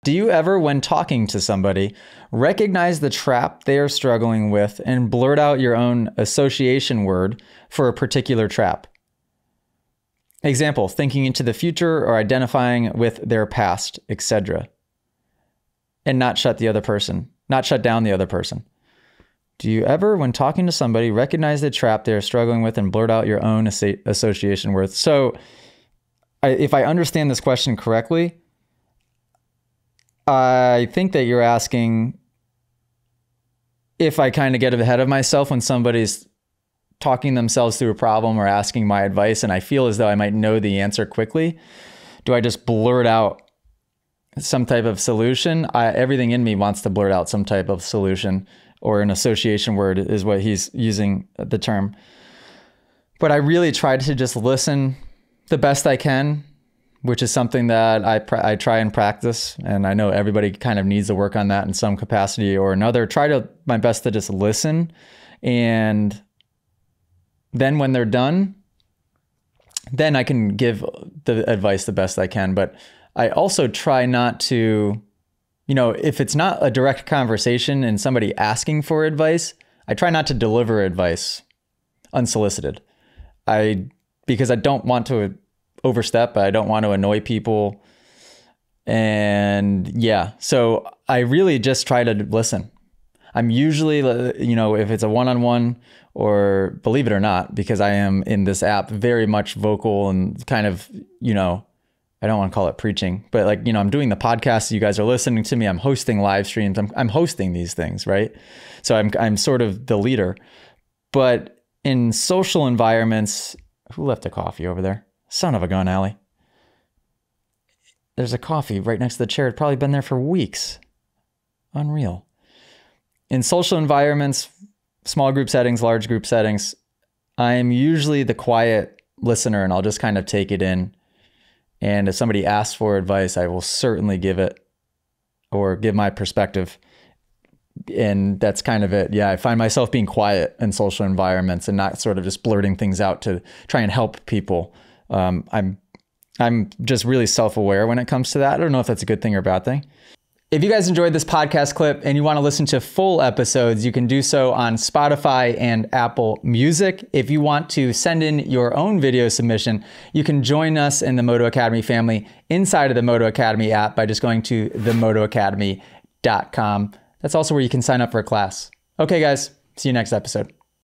Do you ever, when talking to somebody, recognize the trap they are struggling with and blurt out your own association word for a particular trap? Example, thinking into the future or identifying with their past, etc. And not shut down the other person. Do you ever, when talking to somebody, recognize the trap they're struggling with and blurt out your own association word? So if I understand this question correctly, I think that you're asking if I kind of get ahead of myself when somebody's talking themselves through a problem or asking my advice and I feel as though I might know the answer quickly. Do I just blurt out some type of solution? Everything in me wants to blurt out some type of solution, or an association word is what he's using the term. But I really try to just listen the best I can, which is something that I try and practice. And I know everybody kind of needs to work on that in some capacity or another. My best to just listen. And then when they're done, then I can give the advice the best I can. But I also try not to, if it's not a direct conversation and somebody asking for advice, I try not to deliver advice unsolicited. Because I don't want to overstep. I don't want to annoy people. And yeah, so I really just try to listen. I'm usually, if it's a one-on-one, or believe it or not, because I am in this app very much vocal and kind of, I don't want to call it preaching, but I'm doing the podcast. You guys are listening to me. I'm hosting live streams. I'm hosting these things, right? So I'm sort of the leader. But in social environments, who left a coffee over there? Son of a gun, Allie. There's a coffee right next to the chair. It's probably been there for weeks. Unreal. In social environments, small group settings, large group settings, I'm usually the quiet listener and I'll just kind of take it in. And if somebody asks for advice, I will certainly give it or give my perspective. And that's kind of it. Yeah, I find myself being quiet in social environments and not sort of just blurting things out to try and help people. I'm just really self-aware when it comes to that. I don't know if that's a good thing or a bad thing. If you guys enjoyed this podcast clip and you want to listen to full episodes, you can do so on Spotify and Apple Music. If you want to send in your own video submission, you can join us in the Moto Academy family inside of the Moto Academy app by just going to themotoacademy.com. That's also where you can sign up for a class. Okay, guys, see you next episode.